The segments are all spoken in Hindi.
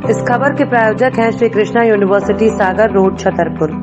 इस खबर के प्रायोजक हैं श्री कृष्णा यूनिवर्सिटी, सागर रोड, छतरपुर।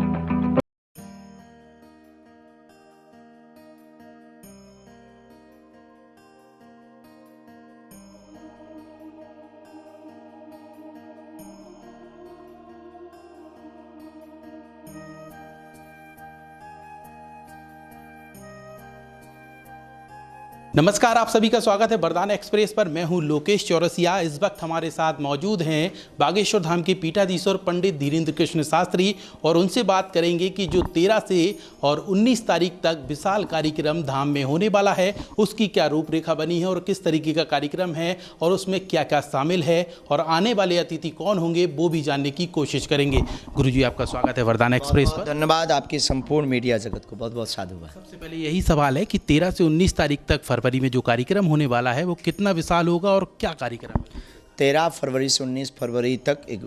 नमस्कार, आप सभी का स्वागत है वरदान एक्सप्रेस पर। मैं हूं लोकेश चौरसिया। इस वक्त हमारे साथ मौजूद हैं बागेश्वर धाम के पीठाधीश्वर पंडित धीरेंद्र कृष्ण शास्त्री और उनसे बात करेंगे कि जो 13 से और 19 तारीख तक विशाल कार्यक्रम धाम में होने वाला है उसकी क्या रूपरेखा बनी है और किस तरीके का कार्यक्रम है और उसमें क्या क्या शामिल है और आने वाले अतिथि कौन होंगे वो भी जानने की कोशिश करेंगे। गुरुजी, आपका स्वागत है वरदान एक्सप्रेस पर। धन्यवाद, आपकी संपूर्ण मीडिया जगत को बहुत बहुत साधुवाद। सबसे पहले यही सवाल है कि 13 से 19 तारीख तक फरवरी में जो कार्यक्रम होने वाला है वो कितना विशाल होगा और क्या कार्यक्रम है? 13 फरवरी से 19 फरवरी तक एक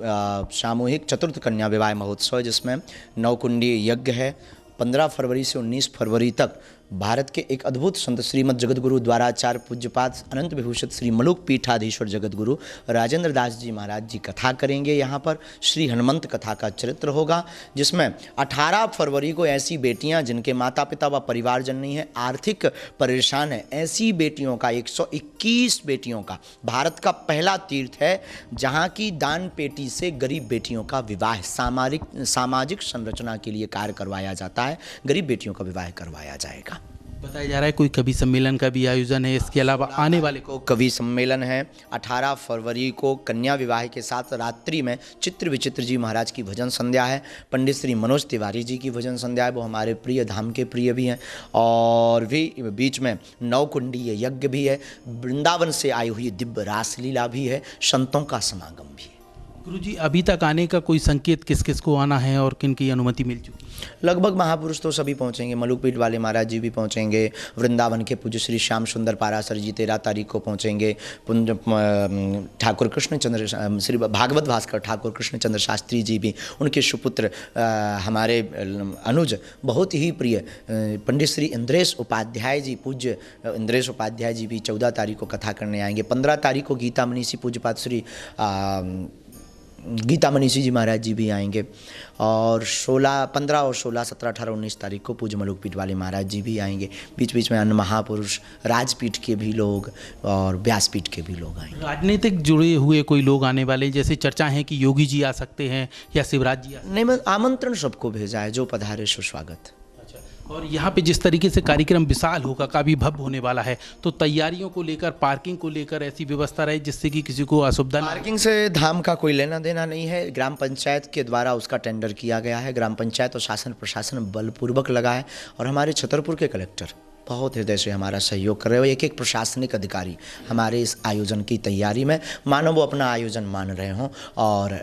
सामूहिक चतुर्थ कन्या विवाह महोत्सव जिसमें 9 कुंडी यज्ञ है। 15 फरवरी से 19 फरवरी तक भारत के एक अद्भुत संत श्रीमद जगतगुरु द्वाराचार्य पूज्यपाद अनंत विभूषित श्री मलुक पीठाधीश्वर जगतगुरु राजेंद्र दास जी महाराज जी कथा करेंगे। यहाँ पर श्री हनुमंत कथा का चरित्र होगा, जिसमें 18 फरवरी को ऐसी बेटियाँ जिनके माता पिता व परिवारजन नहीं है, आर्थिक परेशान है, ऐसी बेटियों का 121 बेटियों का भारत का पहला तीर्थ है जहाँ की दान पेटी से गरीब बेटियों का विवाह सामाजिक संरचना के लिए कार्य करवाया जाता है। गरीब बेटियों का विवाह करवाया जाएगा। बताया जा रहा है कोई कवि सम्मेलन का भी आयोजन है। इसके अलावा आने वाले को कवि सम्मेलन है। 18 फरवरी को कन्या विवाह के साथ रात्रि में चित्र विचित्र जी महाराज की भजन संध्या है। पंडित श्री मनोज तिवारी जी की भजन संध्या है, वो हमारे प्रिय धाम के प्रिय भी हैं। और भी बीच में 9 कुंडीय यज्ञ भी है, वृंदावन से आई हुई दिव्य रासलीला भी है, संतों का समागम भी है। गुरुजी, अभी तक आने का कोई संकेत किस किस को आना है और किन की अनुमति मिल चुकी है? लगभग महापुरुष तो सभी पहुंचेंगे। मलुकपीठ वाले महाराज जी भी पहुंचेंगे। वृंदावन के पूज्य श्री श्याम सुंदर पारासर जी 13 तारीख को पहुंचेंगे। ठाकुर कृष्णचंद्र श्री भागवत भास्कर ठाकुर कृष्णचंद्र शास्त्री जी भी, उनके सुपुत्र हमारे अनुज बहुत ही प्रिय पंडित श्री इंद्रेश उपाध्याय जी, पूज्य इंद्रेश उपाध्याय जी भी 14 तारीख को कथा करने आएंगे। 15 तारीख को गीता मनीषी पूज्यपाद श्री गीता मनीषी जी महाराज जी भी आएंगे। और 15 और 16, 17, 18, 19 तारीख को पूज्य मलुकपीठ वाले महाराज जी भी आएंगे। बीच बीच में अन्य महापुरुष राजपीठ के भी लोग और व्यासपीठ के भी लोग आएंगे। राजनीतिक जुड़े हुए कोई लोग आने वाले, जैसे चर्चा है कि योगी जी आ सकते हैं या शिवराज जी नहीं, मैं आमंत्रण सबको भेजा है, जो पधारे सुस्वागत। और यहाँ पे जिस तरीके से कार्यक्रम विशाल होगा, काफ़ी भव्य होने वाला है, तो तैयारियों को लेकर, पार्किंग को लेकर ऐसी व्यवस्था रहे जिससे कि किसी को असुविधा न। पार्किंग से धाम का कोई लेना देना नहीं है। ग्राम पंचायत के द्वारा उसका टेंडर किया गया है। ग्राम पंचायत और शासन प्रशासन बलपूर्वक लगा है और हमारे छतरपुर के कलेक्टर बहुत हृदय से हमारा सहयोग कर रहे हो। एक एक प्रशासनिक अधिकारी हमारे इस आयोजन की तैयारी में मानो वो अपना आयोजन मान रहे हों और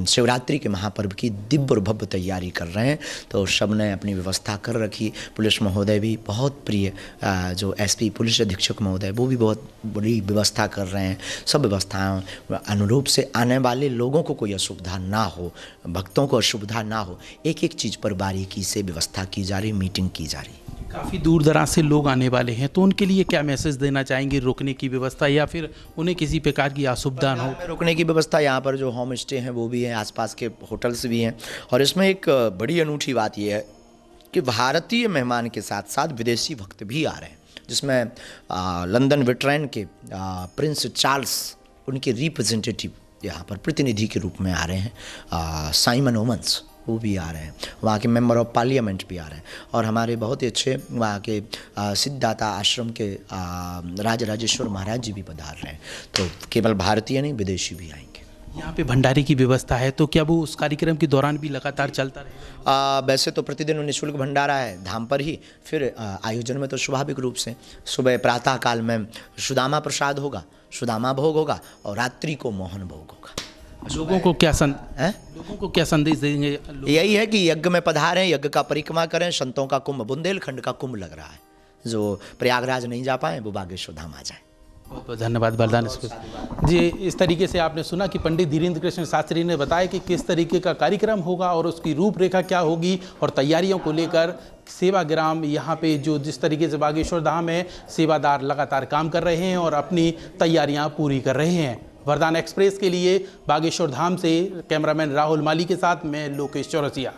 शिवरात्रि के महापर्व की दिव्य और भव्य तैयारी कर रहे हैं। तो सब ने अपनी व्यवस्था कर रखी। पुलिस महोदय भी बहुत प्रिय, जो एसपी पुलिस अधीक्षक महोदय, वो भी बहुत बड़ी व्यवस्था कर रहे हैं। सब व्यवस्थाओं अनुरूप से आने वाले लोगों को कोई असुविधा ना हो, भक्तों को असुविधा ना हो, एक एक चीज़ पर बारीकी से व्यवस्था की जा रही, मीटिंग की जा रही। काफ़ी दूर दराज से लोग आने वाले हैं, तो उनके लिए क्या मैसेज देना चाहेंगे? रुकने की व्यवस्था या फिर उन्हें किसी प्रकार की असुविधा ना हो? रुकने की व्यवस्था यहाँ पर जो होम स्टे हैं वो भी है, आसपास के होटल्स भी हैं। और इसमें एक बड़ी अनूठी बात यह है कि भारतीय मेहमान के साथ साथ विदेशी भक्त भी आ रहे हैं, जिसमें लंदन वेटरन के प्रिंस चार्ल्स, उनके रिप्रेजेंटेटिव यहाँ पर प्रतिनिधि के रूप में आ रहे हैं। साइमन ओमन्स वो भी आ रहे हैं, वहाँ के मेंबर ऑफ पार्लियामेंट भी आ रहे हैं। और हमारे बहुत ही अच्छे वहाँ के सिद्धाता आश्रम के राजराजेश्वर महाराज जी भी पधार रहे हैं। तो केवल भारतीय नहीं, विदेशी भी आएंगे। यहाँ पे भंडारे की व्यवस्था है, तो क्या वो उस कार्यक्रम के दौरान भी लगातार चलता रहेगा? वैसे तो प्रतिदिन निःशुल्क भंडारा है धाम पर ही। फिर आयोजन में तो स्वाभाविक रूप से सुबह प्रातः काल में सुदामा प्रसाद होगा, सुदामा भोग होगा और रात्रि को मोहन भोग होगा। लोगों को क्या संदेश देंगे? यही है कि यज्ञ में पधारें, यज्ञ का परिक्रमा करें। संतों का कुंभ, बुंदेलखंड का कुंभ लग रहा है। जो प्रयागराज नहीं जा पाए वो बागेश्वर धाम आ जाए। बहुत बहुत धन्यवाद वरदान जी। इस तरीके से आपने सुना कि पंडित धीरेंद्र कृष्ण शास्त्री ने बताया कि किस तरीके का कार्यक्रम होगा और उसकी रूपरेखा क्या होगी और तैयारियों को लेकर सेवाग्राम यहाँ पे जो जिस तरीके से बागेश्वर धाम है, सेवादार लगातार काम कर रहे हैं और अपनी तैयारियाँ पूरी कर रहे हैं। वरदान एक्सप्रेस के लिए बागेश्वर धाम से कैमरामैन राहुल माली के साथ मैं लोकेश चौरसिया।